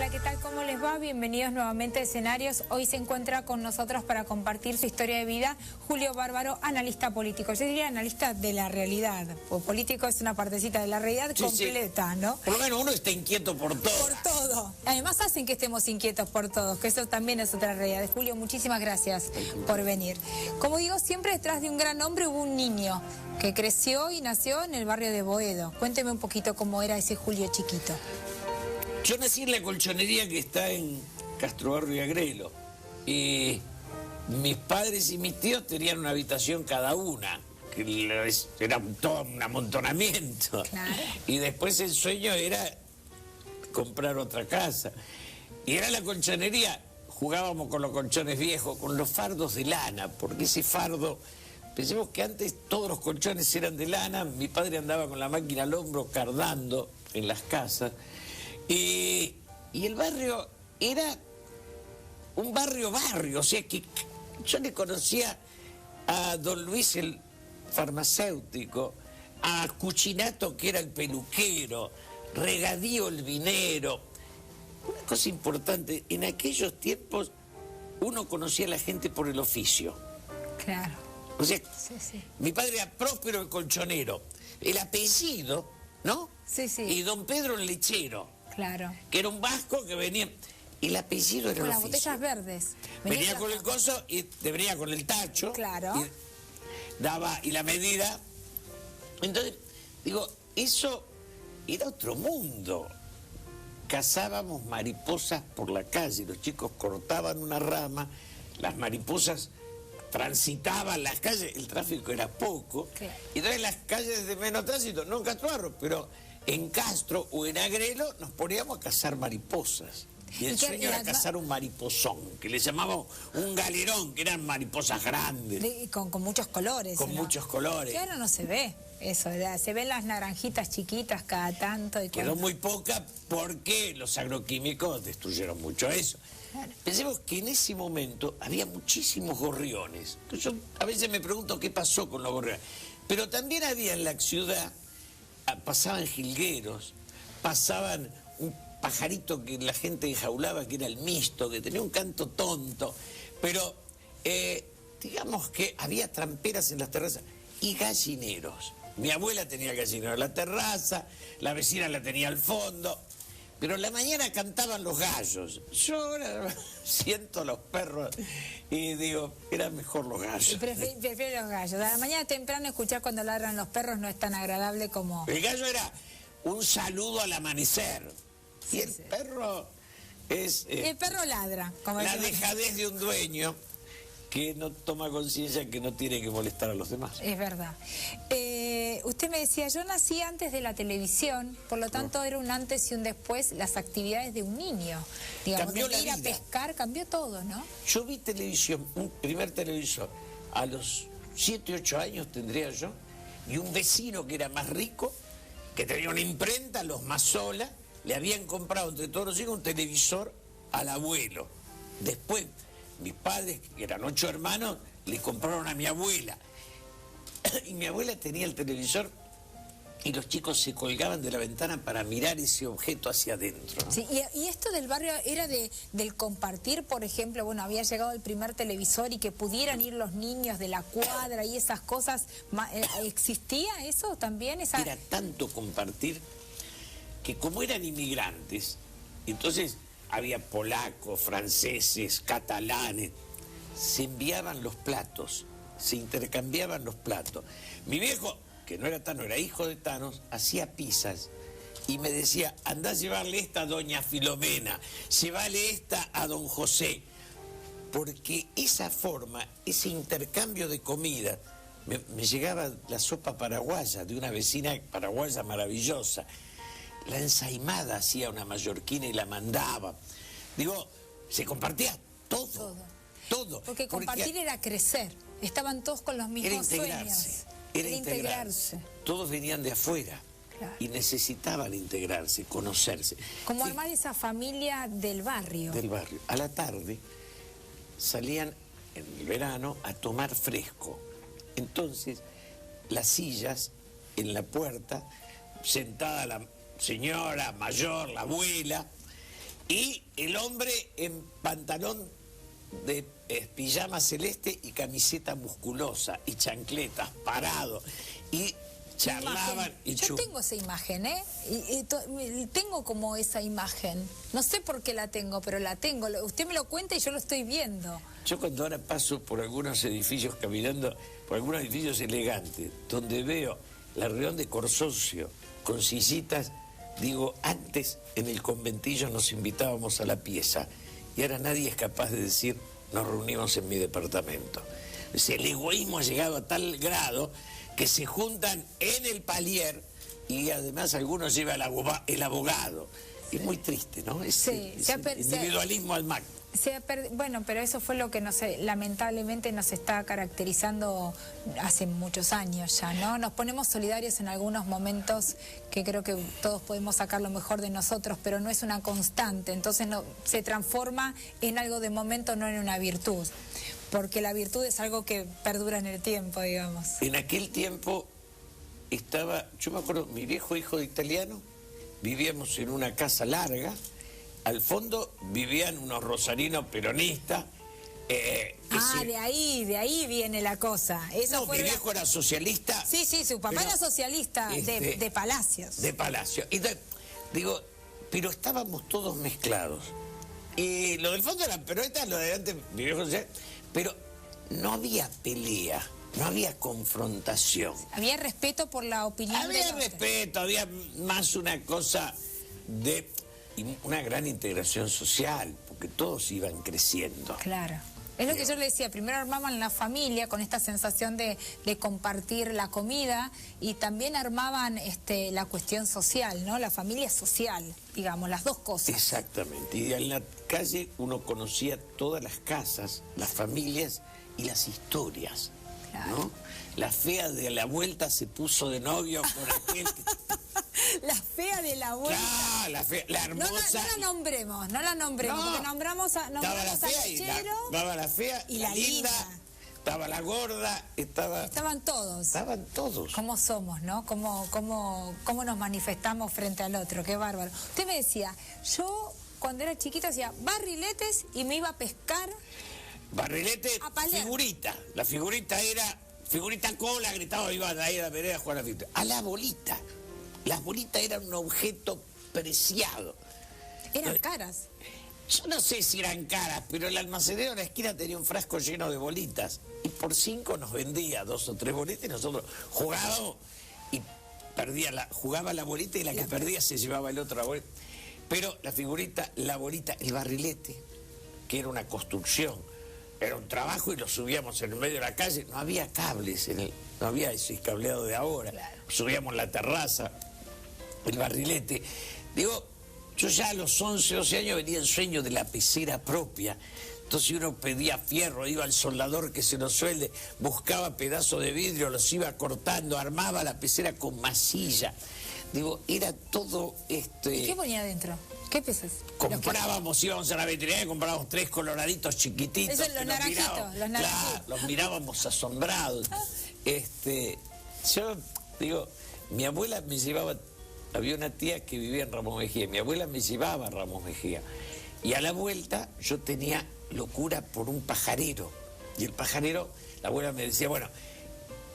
Hola, ¿qué tal? ¿Cómo les va? Bienvenidos nuevamente a Escenarios. Hoy se encuentra con nosotros para compartir su historia de vida Julio Bárbaro, analista político. Yo diría analista de la realidad, o político es una partecita de la realidad completa, ¿no? Por lo menos uno está inquieto por todo. Por todo. Además hacen que estemos inquietos por todos, que eso también es otra realidad. Julio, muchísimas gracias por venir. Como digo, siempre detrás de un gran hombre hubo un niño que creció y nació en el barrio de Boedo. Cuénteme un poquito cómo era ese Julio chiquito. Yo nací en la colchonería que está en Castro Barrio y Agrelo. Y mis padres y mis tíos tenían una habitación cada una, que era todo un amontonamiento. Claro. Y después el sueño era comprar otra casa. Y era la colchonería, jugábamos con los colchones viejos, con los fardos de lana, porque ese fardo, pensemos que antes todos los colchones eran de lana, mi padre andaba con la máquina al hombro cardando en las casas. Y el barrio era un barrio, o sea que yo le conocía a don Luis el farmacéutico, a Cuchinato que era el peluquero, Regadío el vinero. Una cosa importante, en aquellos tiempos uno conocía a la gente por el oficio. Claro. O sea, Sí. mi padre era Próspero el colchonero, el apellido, ¿no? Sí. Y don Pedro el lechero. Claro. Que era un vasco que venía, y el apellido era Con el las oficio. botellas verdes. Venía con el coso y te venía con el tacho. Claro. Y la medida. Entonces, digo, eso era otro mundo. Cazábamos mariposas por la calle, los chicos cortaban una rama, las mariposas transitaban las calles, el tráfico era poco. Claro. Y entonces las calles de menos tránsito, no en Castro Barro, pero en Castro o en Agrelo nos poníamos a cazar mariposas. Y el sueño era cazar un mariposón, que le llamábamos un galerón, que eran mariposas grandes. Con muchos colores. Con muchos colores. Que ahora no se ve eso, ¿verdad? Se ven las naranjitas chiquitas cada tanto. Y quedó muy poca porque los agroquímicos destruyeron mucho eso. Claro. Pensemos que en ese momento había muchísimos gorriones. Yo a veces me pregunto qué pasó con los gorriones. Pero también había en la ciudad, pasaban jilgueros, pasaban un pajarito que la gente enjaulaba, que era el misto, que tenía un canto tonto. Pero digamos que había tramperas en las terrazas y gallineros. Mi abuela tenía gallinero en la terraza, la vecina la tenía al fondo. Pero en la mañana cantaban los gallos. Yo ahora siento los perros y digo, eran mejor los gallos. Prefiero los gallos. A la mañana temprano escuchar cuando ladran los perros no es tan agradable como... El gallo era un saludo al amanecer. Sí, y el perro es... el perro ladra. Como la dejadez de un dueño que no toma conciencia que no tiene que molestar a los demás. Es verdad. Usted me decía, yo nací antes de la televisión, por lo tanto era un antes y un después las actividades de un niño. Digamos, cambió de ir la a vida. pescar, cambió todo, ¿no? Yo vi televisión, un primer televisor, a los 7, 8 años tendría yo, y un vecino que era más rico, que tenía una imprenta, los Mazola, le habían comprado entre todos los hijos un televisor al abuelo. Después, mis padres, que eran 8 hermanos, le compraron a mi abuela. Y mi abuela tenía el televisor y los chicos se colgaban de la ventana para mirar ese objeto hacia adentro, ¿no? Sí, y esto del barrio era del compartir, por ejemplo, bueno, había llegado el primer televisor y que pudieran ir los niños de la cuadra y esas cosas. ¿Existía eso también? Era tanto compartir que como eran inmigrantes, entonces había polacos, franceses, catalanes, se enviaban los platos, se intercambiaban los platos. Mi viejo, que no era Tano, era hijo de Thanos, hacía pizzas y me decía, andá a llevarle esta a doña Filomena, llévale esta a don José, porque esa forma, ese intercambio de comida, me llegaba la sopa paraguaya de una vecina paraguaya maravillosa, la ensaimada hacía una mallorquina y la mandaba. Digo, se compartía todo. Porque compartir era crecer, estaban todos con los mismos sueños. Era integrarse. Todos venían de afuera. Claro. Y necesitaban integrarse, conocerse. Como armar esa familia del barrio. Del barrio. A la tarde salían en el verano a tomar fresco. Entonces, las sillas en la puerta, sentada la señora mayor, la abuela, Y el hombre en pantalón de pijama celeste y camiseta musculosa y chancletas, parado, y charlaban y yo tengo esa imagen, tengo como esa imagen. No sé por qué la tengo, pero la tengo. Usted me lo cuenta y yo lo estoy viendo. Yo cuando ahora paso por algunos edificios, caminando por algunos edificios elegantes, donde veo la reunión de consorcio con sillitas, digo, antes en el conventillo nos invitábamos a la pieza y ahora nadie es capaz de decir, nos reunimos en mi departamento. El egoísmo ha llegado a tal grado que se juntan en el palier y además algunos llevan el abogado. Es muy triste, ¿no? Sí, individualismo al máximo. Bueno, pero eso fue lo que lamentablemente nos está caracterizando hace muchos años ya, ¿no? Nos ponemos solidarios en algunos momentos que creo que todos podemos sacar lo mejor de nosotros, pero no es una constante, entonces se transforma en algo de momento, no en una virtud, porque la virtud es algo que perdura en el tiempo, digamos. En aquel tiempo yo me acuerdo, mi viejo hijo de italiano, vivíamos en una casa larga. Al fondo vivían unos rosarinos peronistas. De ahí viene la cosa. Eso mi viejo era socialista. Sí, su papá era socialista de Palacios. De Palacios. Entonces, digo, pero estábamos todos mezclados. Y lo del fondo eran peronistas, lo de antes, mi viejo socialista. Pero no había pelea, no había confrontación. Había respeto por la opinión de Había respeto, había más una cosa de una gran integración social, porque todos iban creciendo. Claro. Es lo que yo le decía, primero armaban la familia con esta sensación de compartir la comida y también armaban la cuestión social, ¿no? La familia social, digamos, las dos cosas. Exactamente. Y en la calle uno conocía todas las casas, las familias y las historias, claro, ¿no? La fea de la vuelta se puso de novio con aquel que... La fea de la vuelta. Claro, la hermosa. No la nombremos, porque nombramos a Lechero. Estaba la fea y la linda. Estaba la gorda, Estaban todos. Estaban todos. ¿Cómo somos, no? ¿Cómo nos manifestamos frente al otro? Qué bárbaro. Usted me decía, yo cuando era chiquita hacía barriletes y me iba a pescar. Barrilete, figurita. La figurita era... Figurita cola, gritaba, iba de ahí a la vereda a jugar a la bolita. Las bolitas eran un objeto preciado. ¿Eran caras? Yo no sé si eran caras, pero el almacenero de la esquina tenía un frasco lleno de bolitas. Y por 5 nos vendía 2 o 3 bolitas y nosotros jugábamos y jugaba la bolita y la que perdía se llevaba el otro bolita. Pero la figurita, la bolita, el barrilete, que era una construcción, era un trabajo y lo subíamos en el medio de la calle. No había cables, no había ese cableado de ahora. Claro. Subíamos la terraza, el barrilete. Digo, yo ya a los 11, 12 años venía el sueño de la pecera propia. Entonces uno pedía fierro, iba al soldador que se lo suelde, buscaba pedazos de vidrio, los iba cortando, armaba la pecera con masilla. Digo, era todo ¿Y qué ponía adentro? ¿Qué peces? Íbamos a la veterinaria y comprábamos 3 coloraditos chiquititos. Eso, los naranjitos. Los mirábamos asombrados. Yo digo, mi abuela me llevaba, había una tía que vivía en Ramos Mejía, mi abuela me llevaba a Ramos Mejía. Y a la vuelta yo tenía locura por un pajarero. Y el pajarero, la abuela me decía, bueno,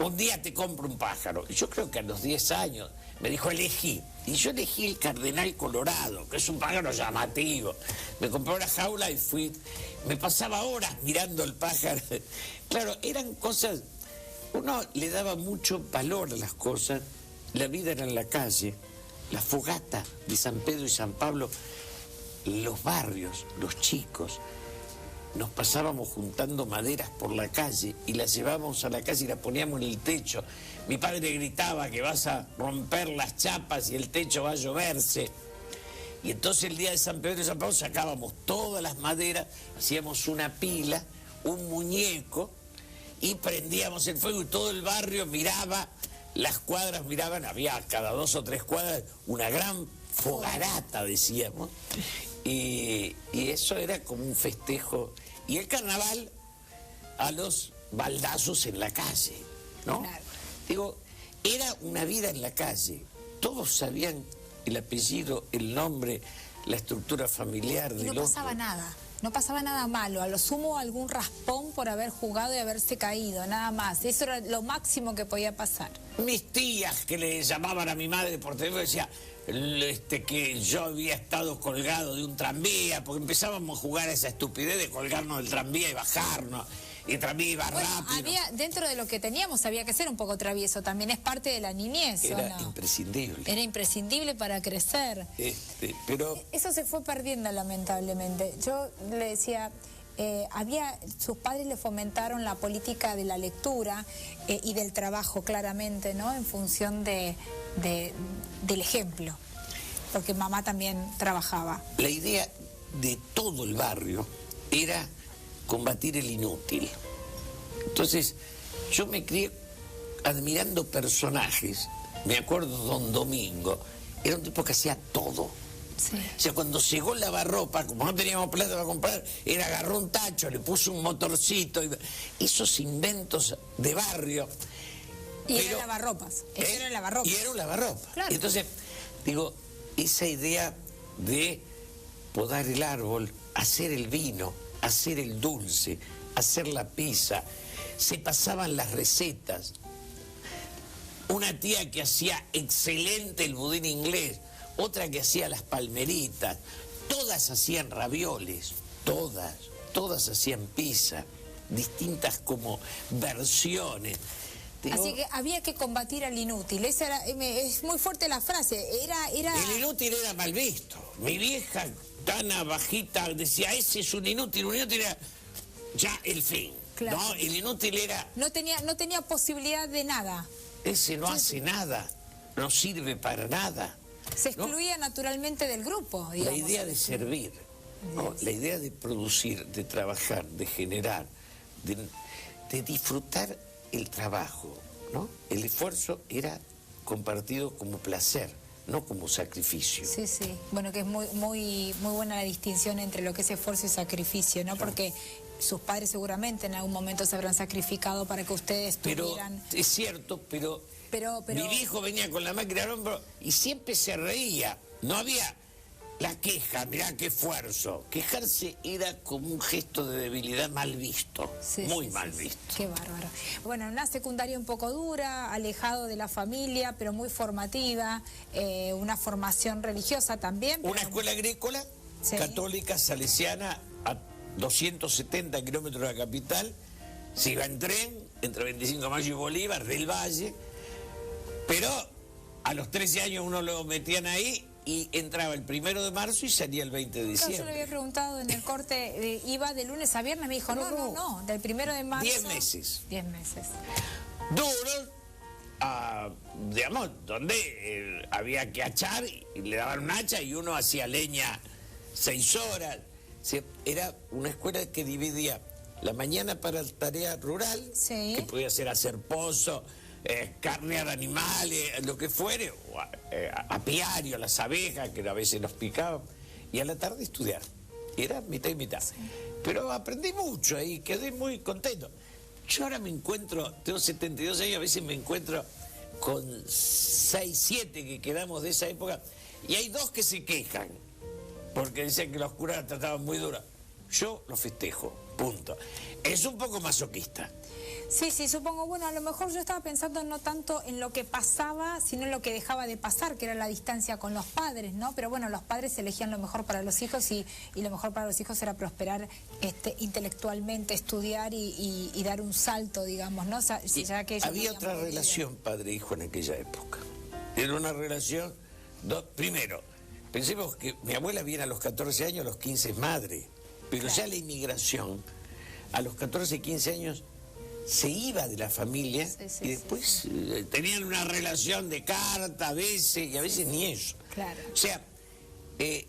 un día te compro un pájaro. Y yo creo que a los 10 años me dijo, elegí. Y yo elegí el cardenal colorado, que es un pájaro llamativo. Me compré una jaula y fui. Me pasaba horas mirando el pájaro. Claro, eran cosas... Uno le daba mucho valor a las cosas. La vida era en la calle. La fogata de San Pedro y San Pablo. Los barrios, los chicos. Nos pasábamos juntando maderas por la calle y las llevábamos a la casa y las poníamos en el techo. Mi padre gritaba que vas a romper las chapas y el techo va a lloverse. Y entonces el día de San Pedro y San Pablo sacábamos todas las maderas, hacíamos una pila, un muñeco y prendíamos el fuego y todo el barrio miraba, las cuadras miraban, había cada 2 o 3 cuadras una gran fogarata, decíamos. Y eso era como un festejo. Y el carnaval a los baldazos en la calle, ¿no? Claro. Digo, era una vida en la calle. Todos sabían el apellido, el nombre, la estructura familiar Y del no otro. pasaba nada. No pasaba nada malo, a lo sumo algún raspón por haber jugado y haberse caído, nada más. Eso era lo máximo que podía pasar. Mis tías que le llamaban a mi madre por teléfono decían que yo había estado colgado de un tranvía, porque empezábamos a jugar a esa estupidez de colgarnos del tranvía y bajarnos, y el tranvía iba rápido. Dentro de lo que teníamos había que ser un poco travieso, también es parte de la niñez, Era ¿o no? imprescindible. Era imprescindible para crecer. Pero Eso se fue perdiendo lamentablemente. Yo le decía, sus padres le fomentaron la política de la lectura y del trabajo claramente, ¿no? En función del ejemplo, porque mamá también trabajaba. la idea de todo el barrio era combatir el inútil. Entonces, yo me crié admirando personajes. Me acuerdo Don Domingo, era un tipo que hacía todo. Sí. O sea, cuando llegó el lavarropa, como no teníamos plata para comprar, agarró un tacho, le puso un motorcito, esos inventos de barrio. Y era lavarropas. Eso era lavarropas. Y era un lavarropa. Claro. Entonces, digo, esa idea de podar el árbol, hacer el vino, hacer el dulce, hacer la pizza, se pasaban las recetas. Una tía que hacía excelente el budín inglés, otra que hacía las palmeritas, todas hacían ravioles, todas hacían pizza, distintas como versiones. Así que había que combatir al inútil. Esa era, es muy fuerte la frase. El inútil era mal visto. Mi vieja, tan bajita, decía, ese es un inútil era ya el fin. Claro. ¿No? El inútil era... No tenía posibilidad de nada. Ese no hace nada, no sirve para nada. Se excluía naturalmente del grupo, digamos. La idea de servir, ¿no? La idea de producir, de trabajar, de generar, de disfrutar el trabajo, ¿no? El esfuerzo era compartido como placer, no como sacrificio. Sí, sí. Bueno, que es muy buena la distinción entre lo que es esfuerzo y sacrificio, ¿no? Porque sus padres seguramente en algún momento se habrán sacrificado para que ustedes tuvieran... Pero es cierto, pero mi viejo venía con la máquina al hombro y siempre se reía. No había la queja, mirá qué esfuerzo. Quejarse era como un gesto de debilidad mal visto, muy mal visto. Qué bárbaro. Bueno, una secundaria un poco dura, alejado de la familia, pero muy formativa, una formación religiosa también. Una escuela agrícola, católica, salesiana, a 270 kilómetros de la capital, se iba en tren, entre 25 de Mayo y Bolívar, del Valle, pero a los 13 años uno lo metían ahí y entraba el 1 de marzo y salía el 20 de diciembre. Yo le había preguntado en el corte, iba de lunes a viernes, me dijo, no, del 1 de marzo... 10 meses. 10 meses. Duro, digamos, donde había que hachar, y le daban un hacha y uno hacía leña 6 horas. Era una escuela que dividía la mañana para tarea rural, que podía ser hacer pozo, carnear animales, lo que fuere, o apiario, las abejas, que a veces nos picaban, y a la tarde estudiar. Era mitad y mitad. Pero aprendí mucho y quedé muy contento. Yo ahora me encuentro, tengo 72 años, a veces me encuentro con 6, 7 que quedamos de esa época, y hay 2 que se quejan, porque dicen que los curas la trataban muy dura. Yo lo festejo, punto. Es un poco masoquista. Sí, supongo. Bueno, a lo mejor yo estaba pensando no tanto en lo que pasaba, sino en lo que dejaba de pasar, que era la distancia con los padres, ¿no? Pero bueno, los padres elegían lo mejor para los hijos y lo mejor para los hijos era prosperar intelectualmente, estudiar y dar un salto, digamos, ¿no? Ya que había otra relación padre-hijo en aquella época. Era una relación... Primero, pensemos que mi abuela viene a los 14 años, a los 15 es madre, pero ya la inmigración, a los 14, 15 años... se iba de la familia y después tenían una relación de carta a veces y a veces ni eso. Claro. O sea,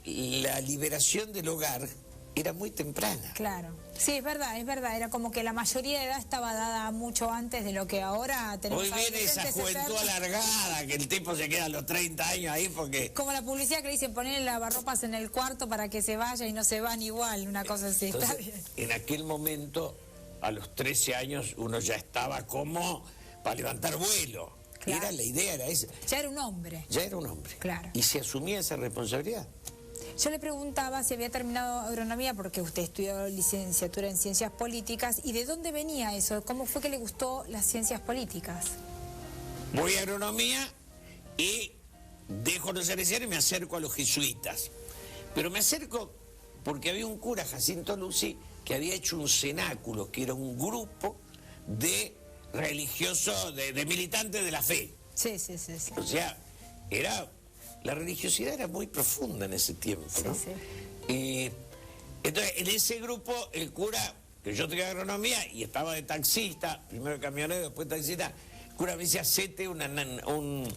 la liberación del hogar era muy temprana. Claro. Sí, es verdad. Era como que la mayoría de edad estaba dada mucho antes de lo que ahora tenemos. Hoy viene esa juventud alargada, que el tipo se queda a los 30 años ahí porque... Como la publicidad que le dicen poner lavarropas en el cuarto para que se vaya y no se van igual, una cosa así. Entonces, está bien. En aquel momento... A los 13 años uno ya estaba como para levantar vuelo. Claro. La idea era esa. Ya era un hombre. Ya era un hombre. Claro. Y se asumía esa responsabilidad. Yo le preguntaba si había terminado agronomía porque usted estudió licenciatura en ciencias políticas y de dónde venía eso, cómo fue que le gustó las ciencias políticas. Voy a agronomía y dejo los salesianos y me acerco a los jesuitas. Pero me acerco porque había un cura, Jacinto Lucy, que había hecho un cenáculo, que era un grupo de religiosos, de militantes de la fe. Sí. O sea, la religiosidad era muy profunda en ese tiempo, ¿no? Sí. Y entonces, en ese grupo, el cura, que yo tenía agronomía y estaba de taxista, primero camionero, después taxista, el cura me decía, hacete un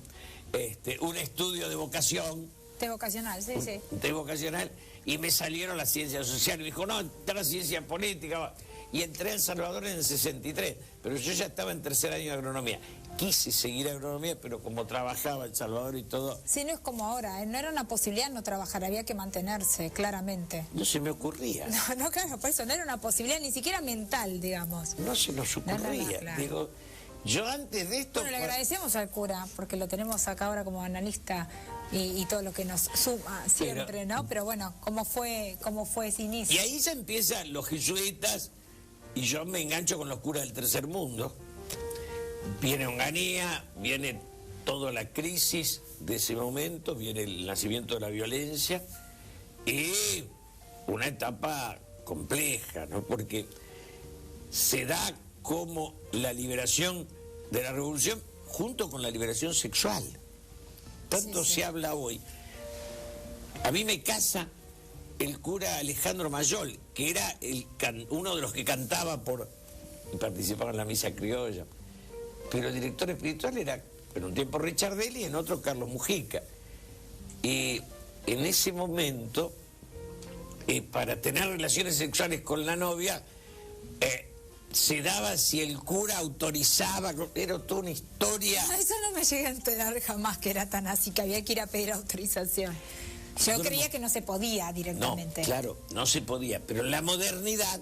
estudio de vocación. De vocacional, sí. De vocacional, y me salieron las ciencias sociales. Me dijo, no, entra la ciencia política. Y entré a El Salvador en el 63, pero yo ya estaba en tercer año de agronomía. Quise seguir agronomía, pero como trabajaba en El Salvador y todo... Sí, no es como ahora, no era una posibilidad no trabajar, había que mantenerse, claramente. No se me ocurría. No, claro, por eso no era una posibilidad, ni siquiera mental, digamos. No se nos ocurría. No, claro. Digo, yo antes de esto... Bueno, le agradecemos al cura, porque lo tenemos acá ahora como analista y todo lo que nos suma siempre, ¿no? Pero bueno, ¿cómo fue ese inicio? Y ahí ya empiezan los jesuitas, y yo me engancho con los curas del tercer mundo. Viene Onganía, viene toda la crisis de ese momento, viene el nacimiento de la violencia y una etapa compleja, ¿no? Porque se da como la liberación de la revolución junto con la liberación sexual. Tanto se habla hoy. A mí me casa el cura Alejandro Mayol, que era uno de los que cantaba y participaba en la misa criolla. Pero el director espiritual era, en un tiempo Richardelli y en otro Carlos Mujica. Y en ese momento, para tener relaciones sexuales con la novia, se daba si el cura autorizaba, era toda una historia. Eso no me llegué a enterar jamás que era tan así, que había que ir a pedir autorización. Yo creía que no se podía directamente. No, claro, no se podía, pero en la modernidad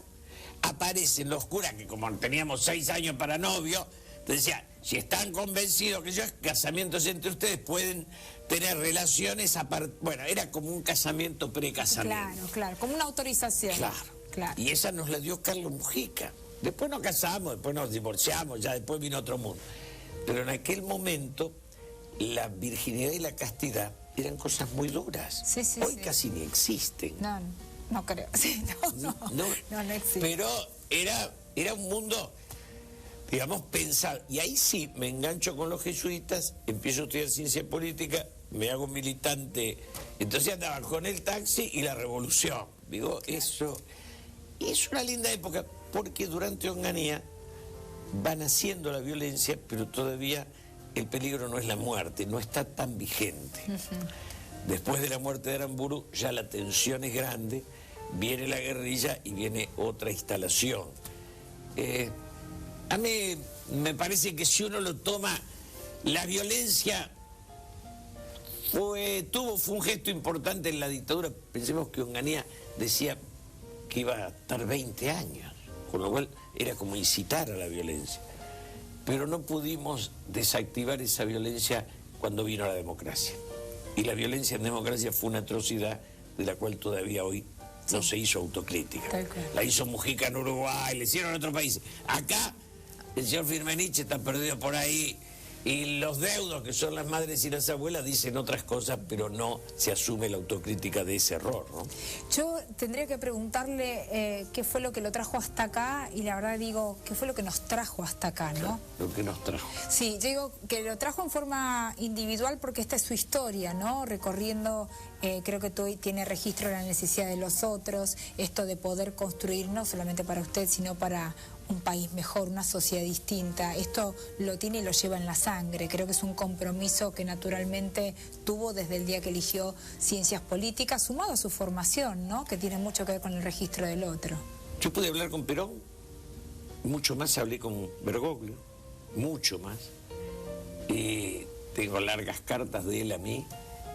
aparecen los curas que como teníamos 6 años para novio, decía, si están convencidos que casamientos entre ustedes pueden tener relaciones bueno, era como un casamiento precasamiento. Claro, como una autorización. Claro. Y esa nos la dio Carlos Mujica. Después nos casamos, después nos divorciamos, ya después vino otro mundo. Pero en aquel momento la virginidad y la castidad eran cosas muy duras. Hoy casi ni existen. No creo. Sí, no existe. Pero era un mundo, digamos, pensado. Y ahí sí me engancho con los jesuitas, empiezo a estudiar ciencia política, me hago militante. Entonces andaba con el taxi y la revolución. Digo, eso es una linda época, porque durante Onganía va naciendo la violencia, pero todavía el peligro no es la muerte, no está tan vigente. Después de la muerte de Aramburu ya la tensión es grande, viene la guerrilla y viene otra instalación. A mí me parece que si uno lo toma, la violencia fue un gesto importante en la dictadura. Pensemos que Onganía decía que iba a estar 20 años, con lo cual era como incitar a la violencia. Pero no pudimos desactivar esa violencia cuando vino la democracia. Y la violencia en democracia fue una atrocidad de la cual todavía hoy no se hizo autocrítica. La hizo Mujica en Uruguay, le hicieron en otros países. Acá el señor Firmenich está perdido por ahí. Y los deudos, que son las madres y las abuelas, dicen otras cosas, pero no se asume la autocrítica de ese error, ¿no? Yo tendría que preguntarle qué fue lo que lo trajo hasta acá, y la verdad digo, qué fue lo que nos trajo hasta acá, ¿no? Lo que nos trajo. Sí, yo digo que lo trajo en forma individual porque esta es su historia, ¿no? Recorriendo, creo que tiene registro de la necesidad de los otros, esto de poder construir no solamente para usted, sino para un país mejor, una sociedad distinta. Esto lo tiene y lo lleva en la sangre. Creo que es un compromiso que naturalmente tuvo desde el día que eligió ciencias políticas, sumado a su formación, ¿no? Que tiene mucho que ver con el registro del otro. Yo pude hablar con Perón, mucho más hablé con Bergoglio, mucho más. Tengo largas cartas de él a mí,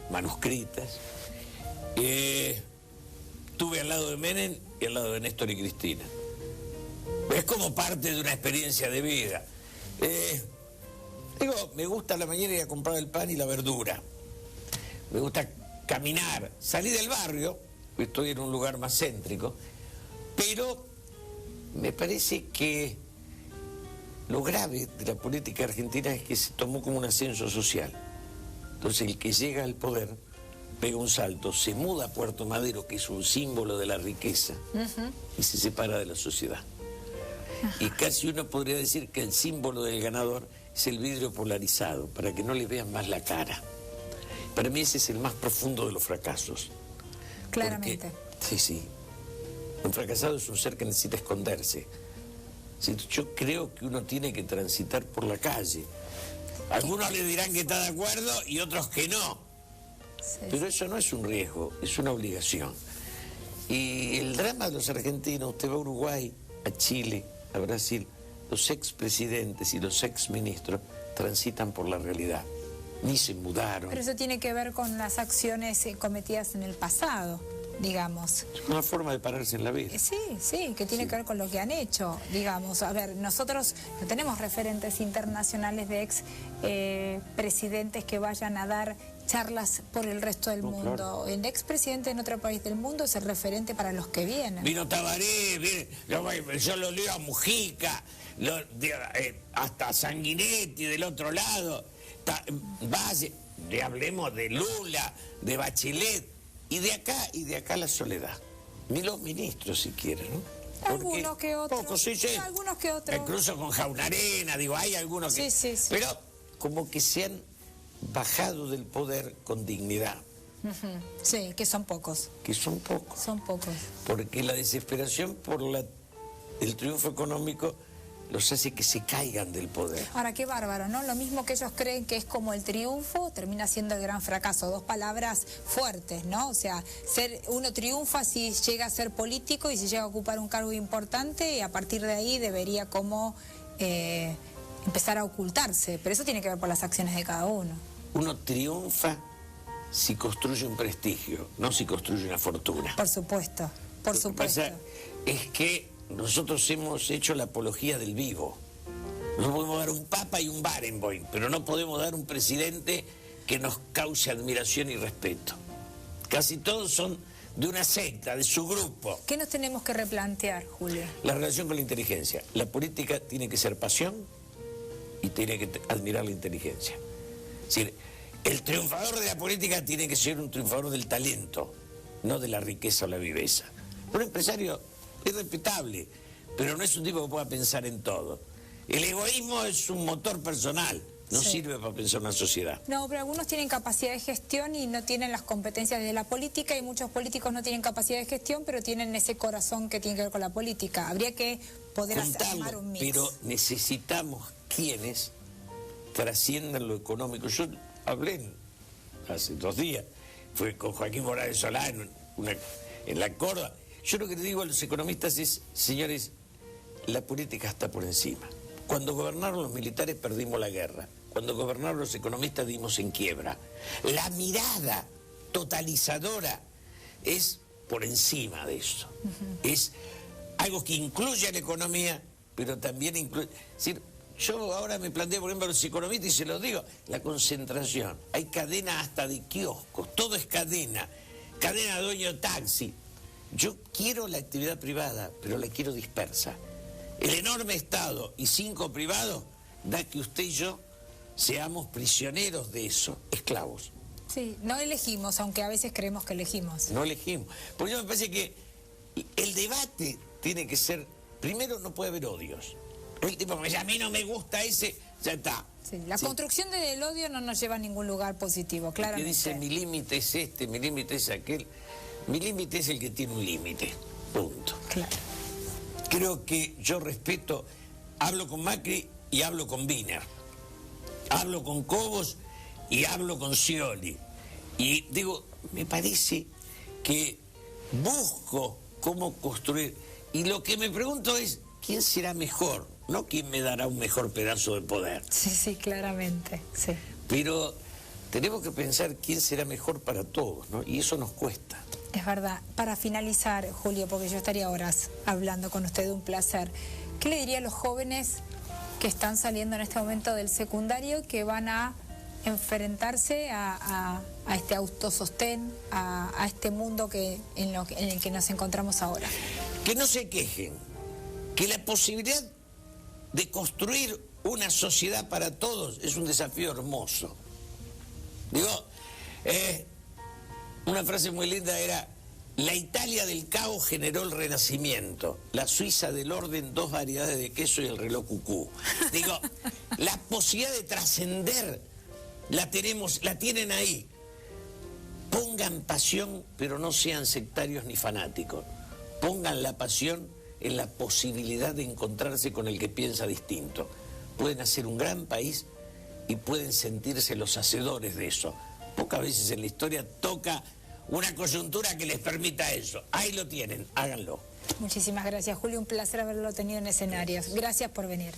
manuscritas. Estuve al lado de Menem y al lado de Néstor y Cristina. Es como parte de una experiencia de vida. Me gusta a la mañana ir a comprar el pan y la verdura. Me gusta caminar, salí del barrio, estoy en un lugar más céntrico, pero me parece que lo grave de la política argentina es que se tomó como un ascenso social. Entonces el que llega al poder pega un salto, se muda a Puerto Madero, que es un símbolo de la riqueza, y se separa de la sociedad. Y casi uno podría decir que el símbolo del ganador es el vidrio polarizado, para que no le vean más la cara. Para mí ese es el más profundo de los fracasos. Claramente. Porque, sí. Un fracasado es un ser que necesita esconderse. Yo creo que uno tiene que transitar por la calle. Algunos le dirán que está de acuerdo y otros que no. Sí. Pero eso no es un riesgo, es una obligación. Y el drama de los argentinos, usted va a Uruguay, a Chile, a Brasil, los expresidentes y los exministros transitan por la realidad. Ni se mudaron. Pero eso tiene que ver con las acciones cometidas en el pasado, digamos. Es una forma de pararse en la vida. Sí, que tiene que ver con lo que han hecho, digamos. A ver, nosotros no tenemos referentes internacionales de presidentes que vayan a dar charlas por el resto del mundo. Claro. El expresidente en otro país del mundo es el referente para los que vienen. Vino Tabaré, yo lo leo a Mujica, hasta Sanguinetti del otro lado, Valle, hablemos de Lula, de Bachelet, y de acá la soledad. Ni los ministros siquiera, ¿no? Algunos que otros. Pocos, sí. Algunos que otros. Incluso con Jaunarena, hay algunos que... Sí. Pero como que se han bajado del poder con dignidad. Sí, que son pocos. Son pocos. Porque la desesperación por el triunfo económico los hace que se caigan del poder. Ahora, qué bárbaro, ¿no? Lo mismo que ellos creen que es como el triunfo, termina siendo el gran fracaso. Dos palabras fuertes, ¿no? O sea, uno triunfa si llega a ser político y si llega a ocupar un cargo importante, y a partir de ahí debería como empezar a ocultarse. Pero eso tiene que ver por las acciones de cada uno. Uno triunfa si construye un prestigio, no si construye una fortuna. Por supuesto, por supuesto. Lo que pasa es que nosotros hemos hecho la apología del vivo. No podemos dar un papa y un Barenboim, pero no podemos dar un presidente que nos cause admiración y respeto. Casi todos son de una secta, de su grupo. ¿Qué nos tenemos que replantear, Julio? La relación con la inteligencia. La política tiene que ser pasión y tiene que admirar la inteligencia. Es decir, el triunfador de la política tiene que ser un triunfador del talento, no de la riqueza o la viveza. Un empresario es respetable, pero no es un tipo que pueda pensar en todo. El egoísmo es un motor personal, no sirve para pensar una sociedad. No, pero algunos tienen capacidad de gestión y no tienen las competencias de la política, y muchos políticos no tienen capacidad de gestión, pero tienen ese corazón que tiene que ver con la política. Habría que poder armar un mix. Pero necesitamos quienes trasciendan lo económico. Yo hablé hace 2 días, fue con Joaquín Morales Solá en la Córdoba. Yo lo que le digo a los economistas es, señores, la política está por encima. Cuando gobernaron los militares perdimos la guerra. Cuando gobernaron los economistas dimos en quiebra. La mirada totalizadora es por encima de eso. Es algo que incluye a la economía, pero también incluye... Es decir, yo ahora me planteo, por ejemplo, a los economistas y se los digo, la concentración. Hay cadena hasta de kioscos, todo es cadena. Cadena de dueño de taxi. Yo quiero la actividad privada, pero la quiero dispersa. El enorme Estado y 5 privados da que usted y yo seamos prisioneros de eso, esclavos. Sí, no elegimos, aunque a veces creemos que elegimos. No elegimos. Porque yo me parece que el debate tiene que ser, primero no puede haber odios. El tipo que me dice, a mí no me gusta ese, ya está. Sí, la construcción del odio no nos lleva a ningún lugar positivo, claramente. Que dice, mi límite es este, mi límite es aquel. Mi límite es el que tiene un límite, punto. Claro. Creo que yo respeto, hablo con Macri y hablo con Wiener. Hablo con Cobos y hablo con Scioli. Y digo, me parece que busco cómo construir. Y lo que me pregunto es, ¿quién será mejor? No quién me dará un mejor pedazo de poder. Sí, claramente, sí. Pero tenemos que pensar quién será mejor para todos, ¿no? Y eso nos cuesta. Es verdad. Para finalizar, Julio, porque yo estaría horas hablando con usted, un placer, ¿qué le diría a los jóvenes que están saliendo en este momento del secundario, que van a enfrentarse a este autosostén, a este mundo en el que nos encontramos ahora. Que no se quejen, que la posibilidad de construir una sociedad para todos es un desafío hermoso. Digo, una frase muy linda era: la Italia del caos generó el Renacimiento, la Suiza del orden, 2 variedades de queso y el reloj cucú. Digo, la posibilidad de trascender la tienen ahí. Pongan pasión, pero no sean sectarios ni fanáticos. Pongan la pasión en la posibilidad de encontrarse con el que piensa distinto. Pueden hacer un gran país y pueden sentirse los hacedores de eso. Pocas veces en la historia toca una coyuntura que les permita eso. Ahí lo tienen, háganlo. Muchísimas gracias, Julio. Un placer haberlo tenido en escenarios. Gracias por venir.